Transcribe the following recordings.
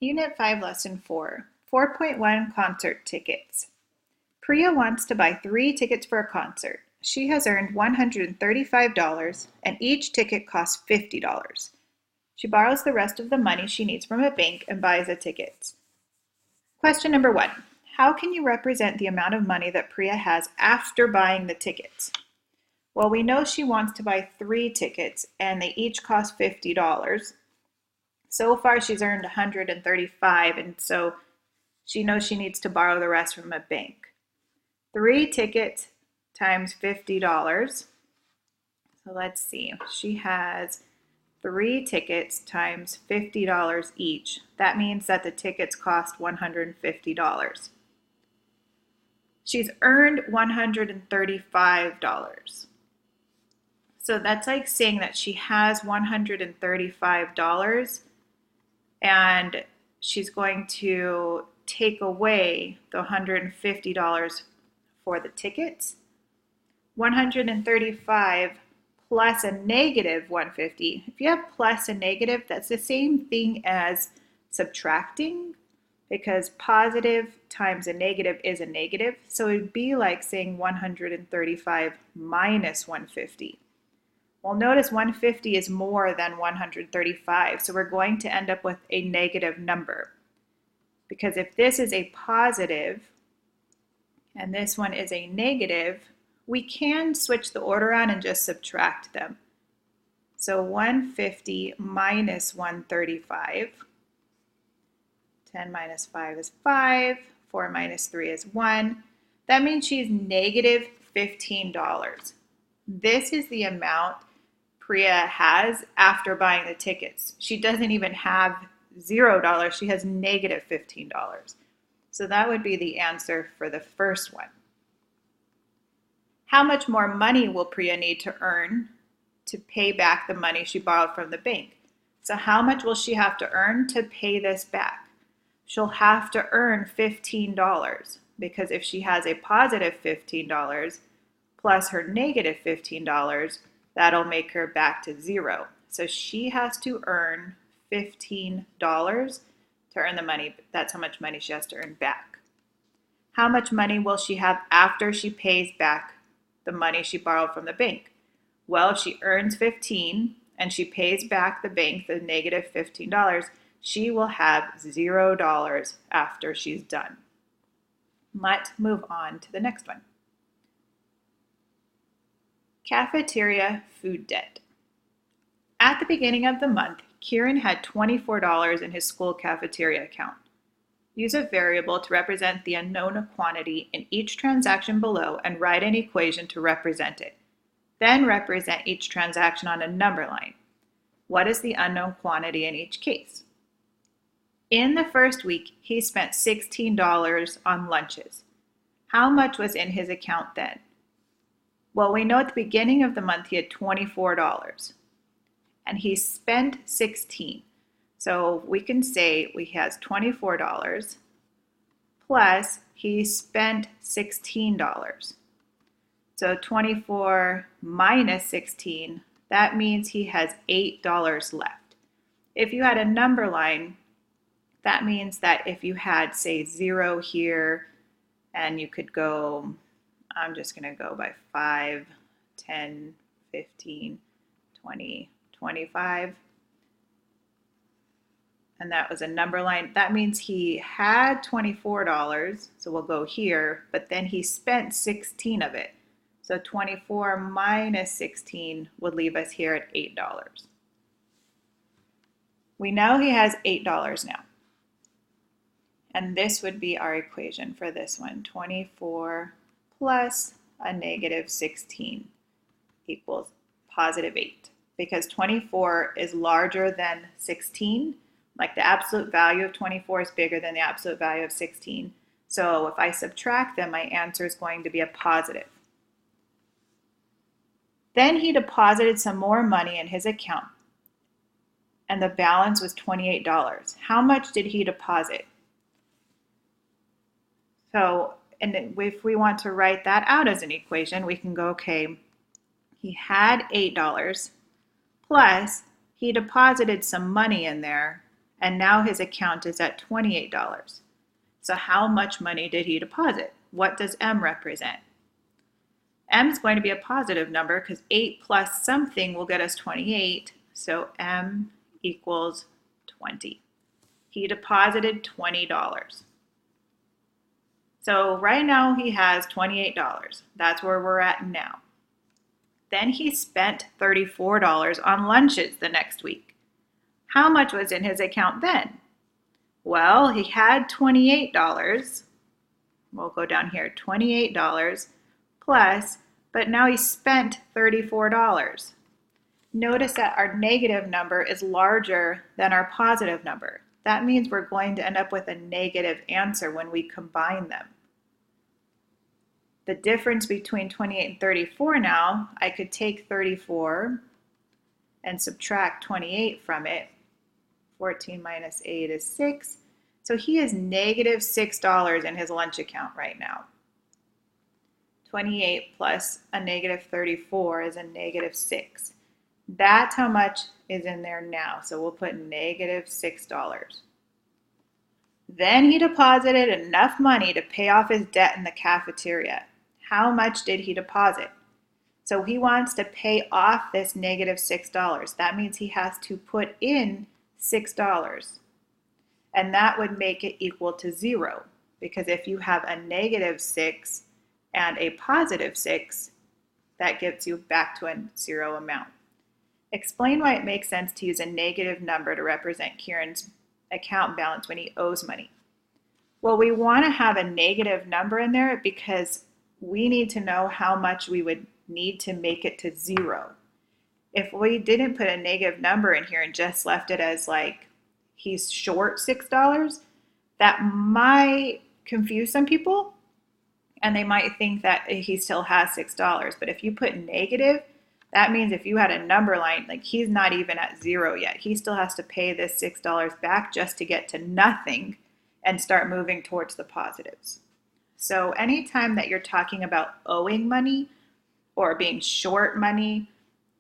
Unit 5, Lesson 4, 4.1 Concert Tickets. Priya wants to buy 3 tickets for a concert. She has earned $135 and each ticket costs $50. She borrows the rest of the money she needs from a bank and buys the tickets. Question number 1. How can you represent the amount of money that Priya has after buying the tickets? Well, we know she wants to buy 3 tickets and they each cost $50. So far, she's earned $135, and so she knows she needs to borrow the rest from a bank. 3 tickets times $50. So let's see. She has 3 tickets times $50 each. That means that the tickets cost $150. She's earned $135. So that's like saying that she has $135 and she's going to take away the $150 for the tickets. 135 plus a negative 150. If you have plus a negative, that's the same thing as subtracting, because positive times a negative is a negative. So it would be like saying 135 minus 150. Well, notice 150 is more than 135, so we're going to end up with a negative number. Because if this is a positive and this one is a negative, we can switch the order on and just subtract them. So 150 minus 135. 10 minus 5 is 5. 4 minus 3 is 1. That means she's negative $15. This is the amount Priya has after buying the tickets. She doesn't even have $0. She has negative $15. So that would be the answer for the first one. How much more money will Priya need to earn to pay back the money she borrowed from the bank? So how much will she have to earn to pay this back? She'll have to earn $15, because if she has a positive $15 plus her negative $15, that'll make her back to 0. So she has to earn $15 to earn the money. That's how much money she has to earn back. How much money will she have after she pays back the money she borrowed from the bank? Well, if she earns 15 and she pays back the bank the negative $15, she will have $0 after she's done. Let's move on to the next one. Cafeteria food debt. At the beginning of the month, Kieran had $24 in his school cafeteria account. Use a variable to represent the unknown quantity in each transaction below and write an equation to represent it. Then represent each transaction on a number line. What is the unknown quantity in each case? In the first week, he spent $16 on lunches. How much was in his account then? Well, we know at the beginning of the month he had $24 and he spent $16. So we can say he has $24 plus he spent $16. So 24 minus 16, that means he has $8 left. If you had a number line, that means that if you had, say, 0 here, and you could go, I'm just going to go by 5, 10, 15, 20, 25. And that was a number line. That means he had $24, so we'll go here, but then he spent 16 of it. So 24 minus 16 would leave us here at $8. We know he has $8 now. And this would be our equation for this one. 24 plus a negative 16 equals positive 8. Because 24 is larger than 16. Like the absolute value of 24 is bigger than the absolute value of 16. So if I subtract them, my answer is going to be a positive. Then he deposited some more money in his account, and the balance was $28. How much did he deposit? So, and if we want to write that out as an equation, we can go, okay, he had $8 plus he deposited some money in there, and now his account is at $28. So how much money did he deposit? What does M represent? M is going to be a positive number because 8 plus something will get us 28. So M equals 20. He deposited $20. So right now he has $28. That's where we're at now. Then he spent $34 on lunches the next week. How much was in his account then? Well, he had $28. We'll go down here, $28 plus, but now he spent $34. Notice that our negative number is larger than our positive number. That means we're going to end up with a negative answer when we combine them. The difference between 28 and 34 now, I could take 34 and subtract 28 from it. 14 minus 8 is 6. So he is negative $6 in his lunch account right now. 28 plus a negative 34 is a negative 6. That's how much is in there now. So we'll put negative $6. Then he deposited enough money to pay off his debt in the cafeteria. How much did he deposit? So he wants to pay off this negative $6. That means he has to put in $6. And that would make it equal to 0. Because if you have a negative 6 and a positive 6, that gets you back to a 0 amount. Explain why it makes sense to use a negative number to represent Kieran's account balance when he owes money. Well, we want to have a negative number in there because we need to know how much we would need to make it to 0. If we didn't put a negative number in here and just left it as like he's short $6, that might confuse some people and they might think that he still has $6. But if you put negative, that means if you had a number line, like he's not even at 0 yet. He still has to pay this $6 back just to get to nothing and start moving towards the positives. So anytime that you're talking about owing money or being short money,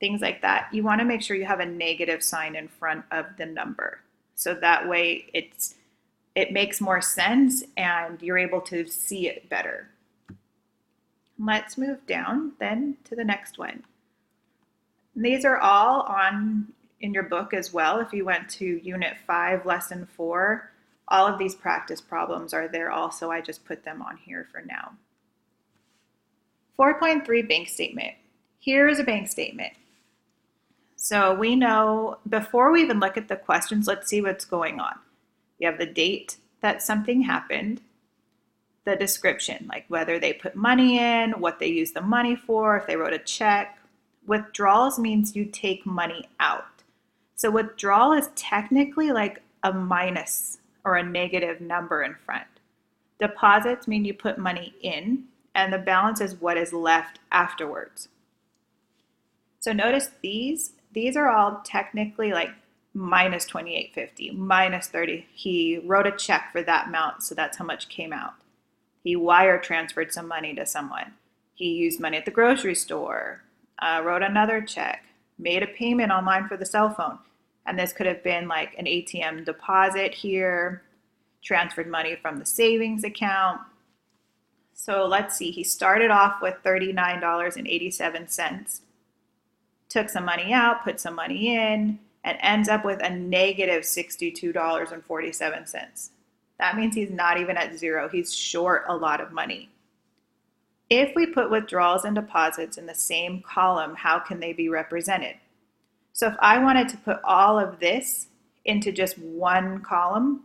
things like that, you want to make sure you have a negative sign in front of the number. So that way it makes more sense and you're able to see it better. Let's move down then to the next one. These are all in your book as well. If you went to Unit 5, Lesson 4, all of these practice problems are there also. I just put them on here for now. 4.3 bank statement. Here is a bank statement. So we know, before we even look at the questions, let's see what's going on. You have the date that something happened, the description, like whether they put money in, what they used the money for, if they wrote a check. Withdrawals means you take money out. So withdrawal is technically like a minus or a negative number in front. Deposits mean you put money in, and the balance is what is left afterwards. So notice these are all technically like minus $28.50, minus 30. He wrote a check for that amount, so that's how much came out. He wire transferred some money to someone. He used money at the grocery store, wrote another check, made a payment online for the cell phone. And this could have been like an ATM deposit here, transferred money from the savings account. So let's see, he started off with $39.87, took some money out, put some money in, and ends up with a negative $62.47. That means he's not even at 0. He's short a lot of money. If we put withdrawals and deposits in the same column, how can they be represented? So if I wanted to put all of this into just one column,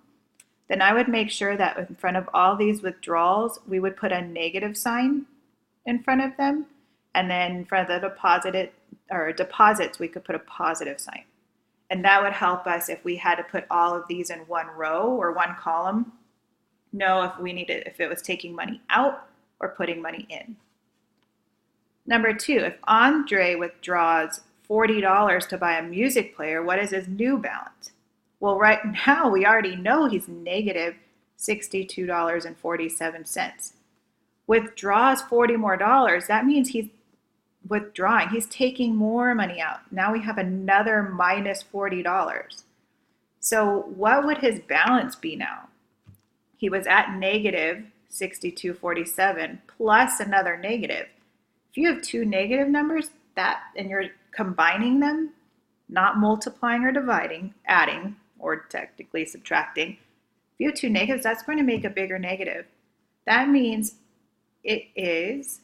then I would make sure that in front of all these withdrawals, we would put a negative sign in front of them. And then for the deposits, we could put a positive sign. And that would help us if we had to put all of these in one row or one column, know if it was taking money out or putting money in. Number 2, if Andre withdraws $40 to buy a music player, what is his new balance? Well, right now we already know he's negative $62.47. Withdraws $40 more, that means he's withdrawing. He's taking more money out. Now we have another minus $40. So what would his balance be now? He was at negative 62.47 plus another negative. If you have two negative numbers and you're combining them, not multiplying or dividing, adding, or technically subtracting, if you have two negatives, that's going to make a bigger negative. That means he is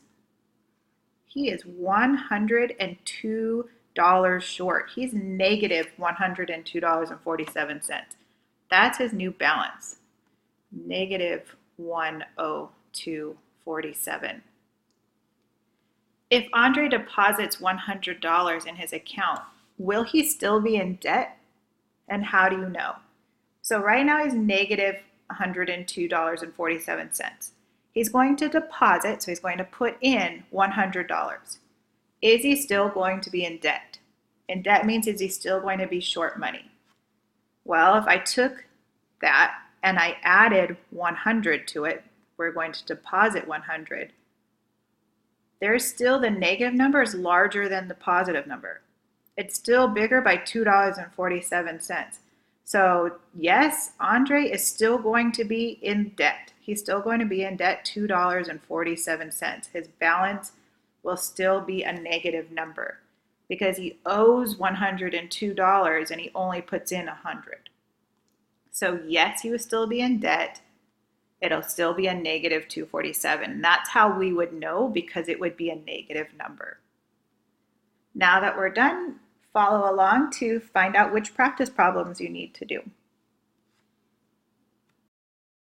$102 short. He's negative $102.47. That's his new balance. Negative 102.47. If Andre deposits $100 in his account, will he still be in debt? And how do you know? So right now he's negative $102.47. He's going to deposit, so he's going to put in $100. Is he still going to be in debt? And debt means, is he still going to be short money? Well, if I took that and I added 100 to it, we're going to deposit 100. There's still, the negative number is larger than the positive number. It's still bigger by $2.47. So yes, Andre is still going to be in debt. He's still going to be in debt $2.47. His balance will still be a negative number because he owes $102 and he only puts in 100. So yes, he will still be in debt. It'll still be a negative 247. And that's how we would know, because it would be a negative number. Now that we're done, follow along to find out which practice problems you need to do.